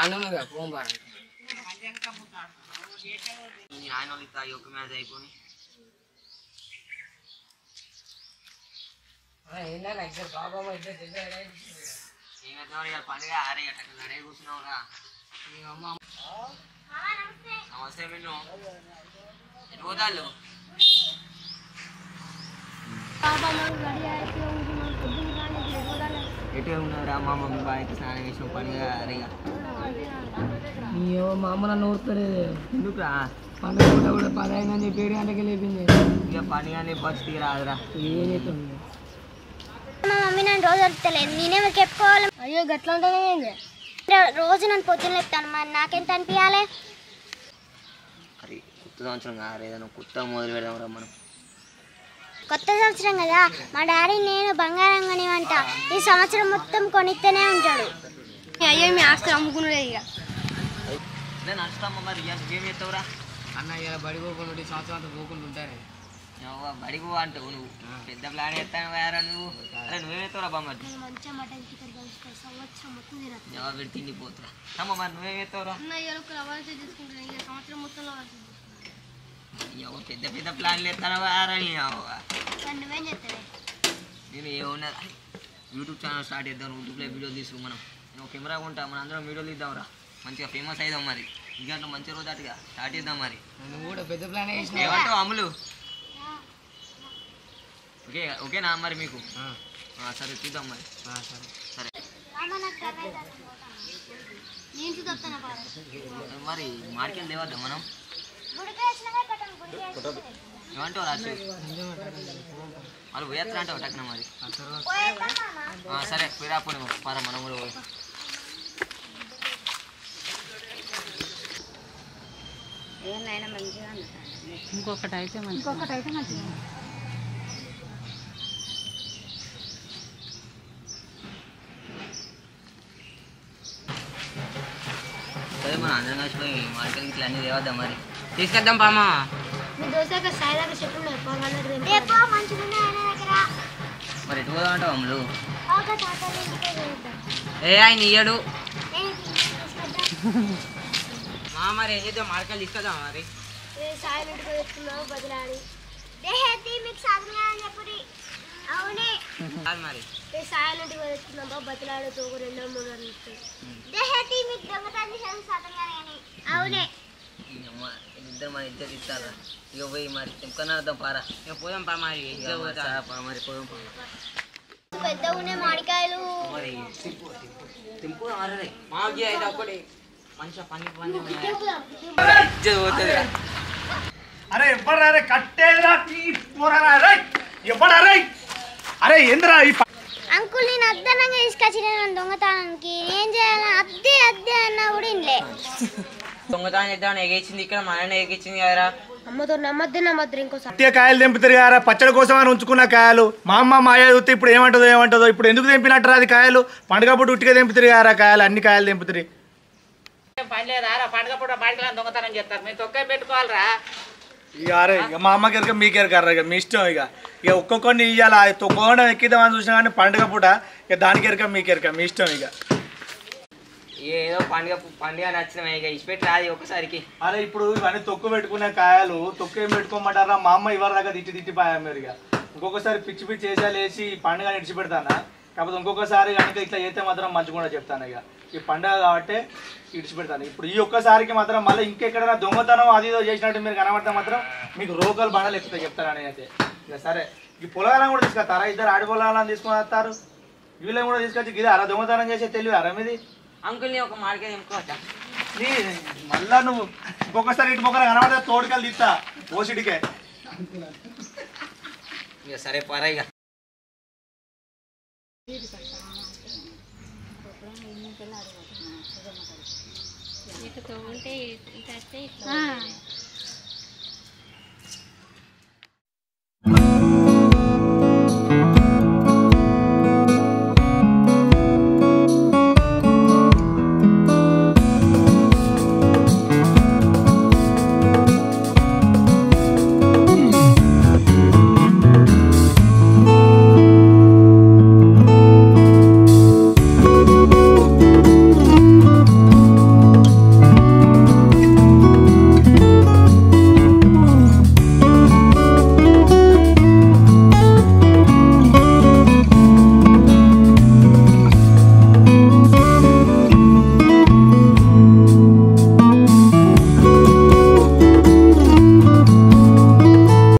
అన్నగా పోంబార ఆయన వాళ్ళు ఇస్తా ఒక మ్యాచ్ అయిపోయి ఏమైతే పండుగ ఆరే గంటకు రెడీ కూర్చున్నావురా నమస్తే విన్ను ఎటు పోతాళ్ళు ఎటే ఉన్నారా మా మమ్మీ బాయ్కి స్నానం చేసిన పండుగ అరేగా మా అమ్మ నన్ను ఊరుతలేదు ఎందుకురా పండుగ కూడా 10 అయిందని చెప్పి 7 గంటలకి లేపింది ఇక పని కానీ బస్ రాదురా ఏం చేస్తుంది మా మమ్మీ నన్ను రోజు అడుగుతలేదు నేనేమో చెప్పుకోవాలి. అయ్యో గట్లా అంటే రోజు నన్ను పొద్దున్న చెప్తాను మరి నాకెంత అనిపించాలి. అది కొత్త సంవత్సరం కాదు ఏదైనా కొత్త మొదలు పెడదాంరా మనం. కొత్త సంవత్సరం కదా మా డాడీ నేను బంగారం కొనివంట ఈ సంవత్సరం మొత్తం కొనిస్తేనే ఉంటాడు. అయ్యో మీ ఆస్తులు అమ్ముకున్నాడే ఇక నేను నడుస్తామా మరి ఏం చేస్తావురా అన్న ఇలా బడిపోకుండా సంవత్సరం అంతా పోకుండా ఉంటారే బడిపో అంటావు నువ్వు పెద్ద ప్లాన్ చేస్తాను వేరా నువ్వు అరే నువ్వేం చేస్తావురా బామ్మది జవాబు పెట్టి తిండిపోతురా అమ్మ మరి నువ్వేం చేస్తావురా పెద్ద పెద్ద ప్లాన్లు ఎత్తాను వేరా నేను ఏమన్నా యూట్యూబ్ ఛానల్ స్టార్ట్ చేద్దాం యూట్యూబ్లో వీడియోలు తీసుకు మనం నేను కెమెరా కొంటా మన అందరం వీడియోలు తీద్దాంరా మంచిగా ఫేమస్ అయిదాం మరి ఇంకా మంచి రోజు అటుగా స్టార్ట్ చేద్దాం మరి నువ్వు కూడా పెద్ద ప్లాన్ ఏమంటావు అమ్ములు ఓకే ఓకేనా మరి మీకు సరే చూద్దాం మరి సరే మరి మార్కెట్ లేవద్దా మనం ఏమంటావు రాజు వాళ్ళు పోయేస్తా అంటావు టక్కున మరి సరే పోయిరాపో పరా మనం కూడా ఇంకొకటి అయితే మంచిగా సరే మనం అందరం కలిసిపోయి మార్కెట్కి ఇట్లా అన్నీ తేవద్దాం మరి తీసుకొద్దాం పామా మరి ఎటు పోదాం అంటావు అమ్ములు ఏ ఆయన ఇయ్యడు మరి ఏం చేద్దాం మార్కెట్ తీసుకొద్దాం మరి బదిలాడి మరి సాయంత్రం తెచ్చుకున్నాం బతిలాడుతూ 2-3 అవునే ఇద్దరు మన ఇద్దరు ఇస్తారా ఇక పోయి మరి తెంపుకొని అర్థం పారా ఇక పోదాం పా మరి మరి పోదాం పెద్ద ఉన్నాయి మామిడికాయలు మరి తెంపు ఆరే మాకి అయితే ఒకటి మంచిగా పని అరే ఎవ్వడారే కట్టేరా పోరారా ఎవ్వడారే అరే ఏంద్రా అంకుల్ నేను అద్దనంగా తీసుకొచ్చిన దొంగతనానికి ఏం చేయాలి అద్దే అన్నా కూడా ఇంలే దొంగతనం చేద్దాం ఎగేసింది ఇక్కడ మన ఎగేసింది కదరా అమ్మతో నమ్మద్దు ఇంకోసారి కాయలు తెంపుతారు కదా పచ్చడి కోసం అని ఉంచుకున్న కాయలు మా అమ్మ మాయ చూస్తే ఇప్పుడు ఏమంటుందో ఇప్పుడు ఎందుకు తెంపినట్టు అది కాయలు పండుగ పూట ఉట్టిగా తెంపుతారు కదా కాయలు అన్ని కాయలు తెంపుతారు పని లేదా పండుగ పూట బయటకు దొంగతనం చేస్తారు మీరు తొక్క పెట్టుకోవాలరా ఇక అరే ఇక మా అమ్మకి ఎరక మీకు ఎరకర్రా ఇక మీ ఇష్టం ఇక ఒక్కొక్కరిని ఇవ్వాలి తొక్కకుండా ఎక్కిద్దామని చూసినా కానీ పండుగ పూట ఇక దానికి ఎరక మీకు ఎరక మీ ఇష్టం ఇక ఏదో పండుగ నచ్చిన ఇక ఇచ్చిపెట్టి రాదు ఒకసారికి అరే ఇప్పుడు ఇవన్నీ తొక్కు పెట్టుకునే కాయలు తొక్కు ఏం పెట్టుకోమంటారా మా అమ్మ ఇవ్వరు దాకా తిట్టి పాయా మీరు ఇక ఇంకొకసారి పిచ్చి వేసాలు వేసి ఈ పండుగ ఇడిచిపెడతానా కాకపోతే ఇంకొకసారి కనుక ఇట్లా చేస్తే మాత్రం మంచిగా చెప్తాను ఇక ఈ పండుగ కాబట్టి ఇడిచిపెడతాను ఇప్పుడు ఈ ఒక్కసారికి మాత్రం మళ్ళీ ఇంకెక్కడైనా దొంగతనం అది ఏదో చేసినట్టు మీరు కనబడితే మాత్రం మీకు రోకలు బండలు ఎక్కుతాయి చెప్తాను నేనైతే ఇక సరే ఈ పొలాలను కూడా తీసుకొస్తారా ఇద్దరు ఆడి పొలాలను తీసుకొని వస్తారు వీళ్ళని కూడా తీసుకొచ్చి ఇది అలా దొంగతనం చేసే తెలివి అరమిది అంకుల్ని ఒక మార్కెట్ ఎంపుకోవచ్చా మళ్ళా నువ్వు ఇంకొకసారి ఇటు మొక్కలు కనబడితే తోడుకెళ్ళి తీస్తా ఓసిడికే ఇక సరే పరా ఇక